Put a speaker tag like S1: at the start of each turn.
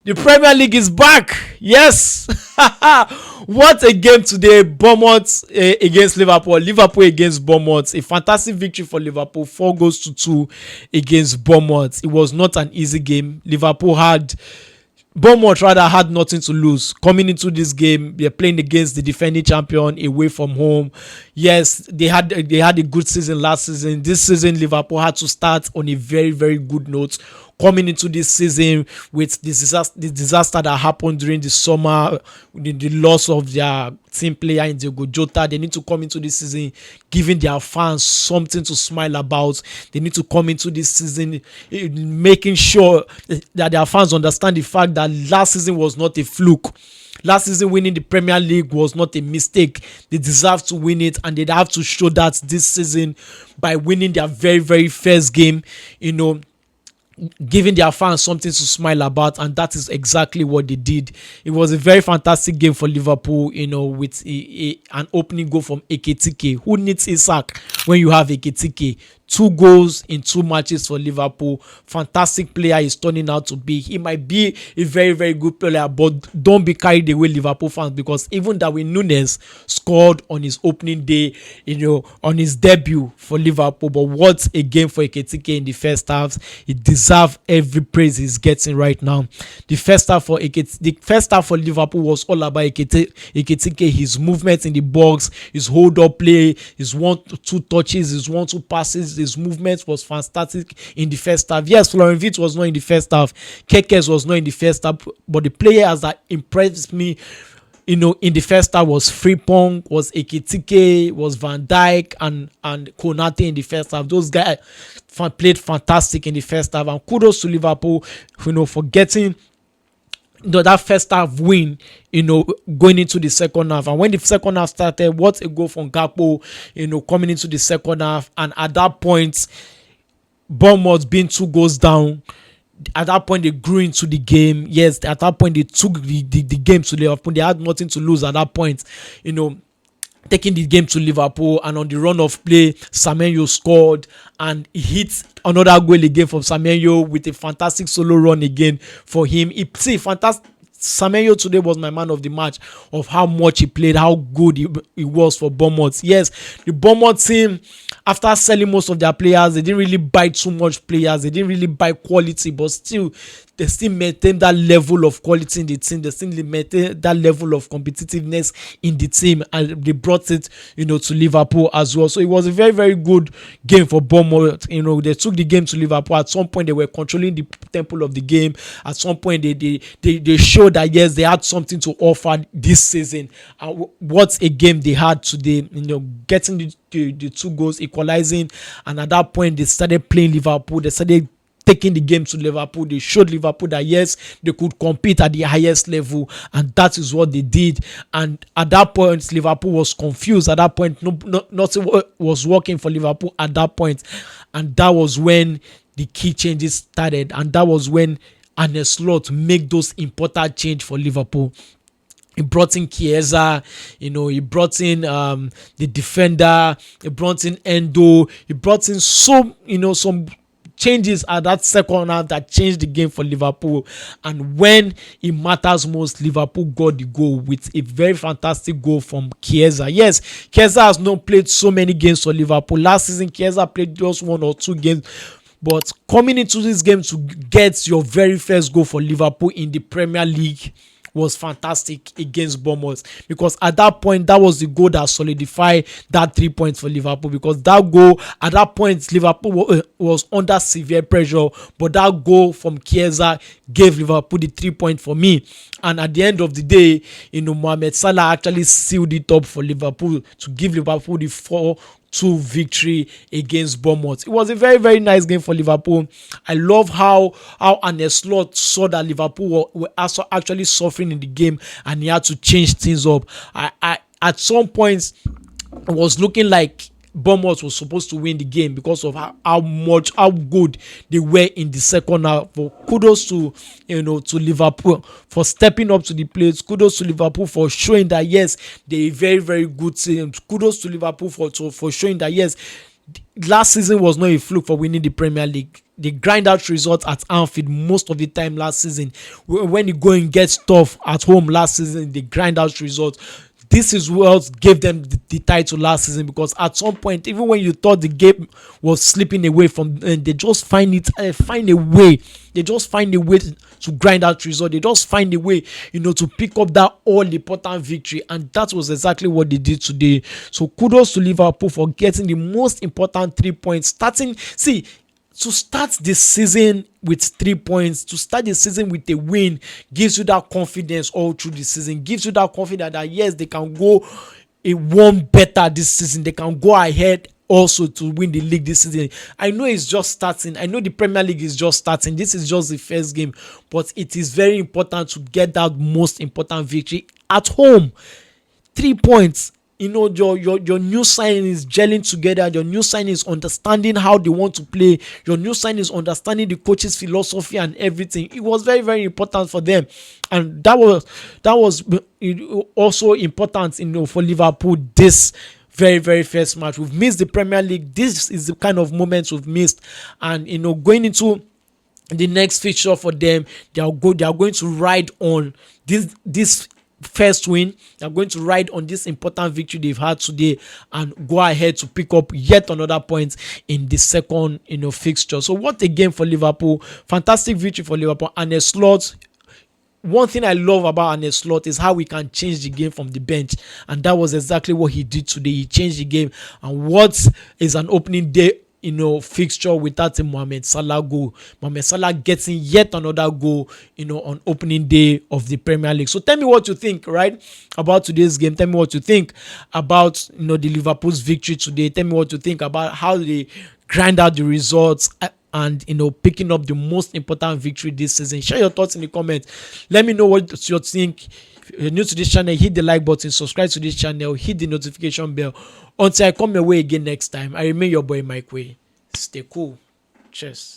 S1: The Premier League is back. Yes. What a game today. Bournemouth against Liverpool. Liverpool against Bournemouth. A fantastic victory for Liverpool. 4-2 against Bournemouth. It was not an easy game. Bournemouth rather had nothing to lose. Coming into this game, they're playing against the defending champion away from home. Yes, they had a good season last season. This season, Liverpool had to start on a very, very good note. Coming into this season with the disaster that happened during the summer, the loss of their team player in Diogo Jota, they need to come into this season giving their fans something to smile about. They need to come into this season making sure that their fans understand the fact that last season was not a fluke. Last season winning the Premier League was not a mistake. They deserve to win it, and they have to show that this season by winning their very, very first game, giving their fans something to smile about, and that is exactly what they did. It was a very fantastic game for Liverpool, with an opening goal from Ekitike. Who needs Isak when you have Ekitike? 2 goals in 2 matches for Liverpool. Fantastic player he's turning out to be. He might be a very, very good player, but don't be carried away, Liverpool fans, because even Darwin Núñez scored on his opening day, on his debut for Liverpool. But what a game for Ekitike in the first half. He deserves every praise he's getting right now. The first half for Liverpool was all about Ekitike, his movement in the box, his hold-up play, his 1-2 touches, his 1-2 passes. His movement was fantastic in the first half. Yes, Florian Wirtz was not in the first half. Kekes was not in the first half. But the players that impressed me, in the first half was Frimpong, was Ekitike, was Van Dijk, and Konate in the first half. Those guys played fantastic in the first half. And kudos to Liverpool, for getting that first half win, going into the second half. And when the second half started, what a goal from Gakpo, coming into the second half. And at that point, Bournemouth being 2 goals down, at that point they grew into the game. Yes, at that point they took the game to Liverpool. They had nothing to lose at that point, taking the game to Liverpool. And on the run of play, Sameu scored, and he hit another goal again from Sameu with a fantastic solo run again for him. Fantastic. Sameu today was my man of the match, of how much he played, how good he was for Bournemouth. Yes, the Bournemouth team, after selling most of their players, they didn't really buy too much players. They didn't really buy quality, but still, they still maintain that level of quality in the team. They still maintain that level of competitiveness in the team, and they brought it, to Liverpool as well. So it was a very, very good game for Bournemouth. They took the game to Liverpool. At some point, they were controlling the tempo of the game. At some point, they showed that yes, they had something to offer this season. What a game they had today! Getting the 2 goals, equalizing, and at that point, they started playing Liverpool. They started taking the game to Liverpool. They showed Liverpool that yes, they could compete at the highest level, and that is what they did. And at that point, Liverpool was confused. At that point, nothing was working for Liverpool at that point, and that was when the key changes started, and that was when Arne Slot made those important change for Liverpool. He brought in Chiesa, he brought in the defender, he brought in Endo, he brought in some changes at that second half that changed the game for Liverpool. And when it matters most, Liverpool got the goal with a very fantastic goal from Chiesa. Yes, Chiesa has not played so many games for Liverpool. Last season, Chiesa played just 1 or 2 games. But coming into this game to get your very first goal for Liverpool in the Premier League was fantastic against Bournemouth, because at that point, that was the goal that solidified that 3 points for Liverpool, because that goal, at that point, Liverpool was under severe pressure, but that goal from Chiesa gave Liverpool the 3 points for me. And at the end of the day, Mohamed Salah actually sealed it up for Liverpool to give Liverpool the 4-2 victory against Bournemouth. It was a very, very nice game for Liverpool. I love how Arne Slot saw that Liverpool were also actually suffering in the game, and he had to change things up. I at some points, it was looking like Bournemouth was supposed to win the game because of how good they were in the second half. But kudos to Liverpool for stepping up to the plate. Kudos to Liverpool for showing that yes, they're a very, very good team. Kudos to Liverpool for showing that yes, last season was not a fluke for winning the Premier League. they grind out results at Anfield most of the time last season. When the going gets tough at home last season, they grind out results. This is what gave them the title last season, because at some point, even when you thought the game was slipping away from them, they just find a way. They just find a way to grind out result. They just find a way, to pick up that all-important victory, and that was exactly what they did today. So kudos to Liverpool for getting the most important 3 points. To start the season with 3 points, to start the season with a win, gives you that confidence all through the season, gives you that confidence that yes, they can go a one better this season, they can go ahead also to win the league this season. I know it's just starting, I know the Premier League is just starting, this is just the first game, but it is very important to get that most important victory at home. 3 points. Your new signing is gelling together. Your new signing is understanding how they want to play. Your new signing is understanding the coach's philosophy and everything. It was very, very important for them, and that was also important, for Liverpool this very, very first match. We've missed the Premier League. This is the kind of moments we've missed, and going into the next fixture for them, they are going to ride on this first win. They're going to ride on this important victory they've had today and go ahead to pick up yet another point in the second fixture. So what a game for Liverpool. Fantastic victory for Liverpool. And a slot. One thing I love about Arne Slot is how we can change the game from the bench, and that was exactly what he did today. He changed the game, and what is an opening day fixture without a Mohamed Salah goal. Mohamed Salah getting yet another goal, on opening day of the Premier League. So tell me what you think, right, about today's game. Tell me what you think about, the Liverpool's victory today. Tell me what you think about how they grind out the results and, picking up the most important victory this season. Share your thoughts in the comments. Let me know what you think. If you're new to this channel, hit the like button, subscribe to this channel, hit the notification bell. Until I come your way again next time, I remain your boy Mike Way. Stay cool. Cheers.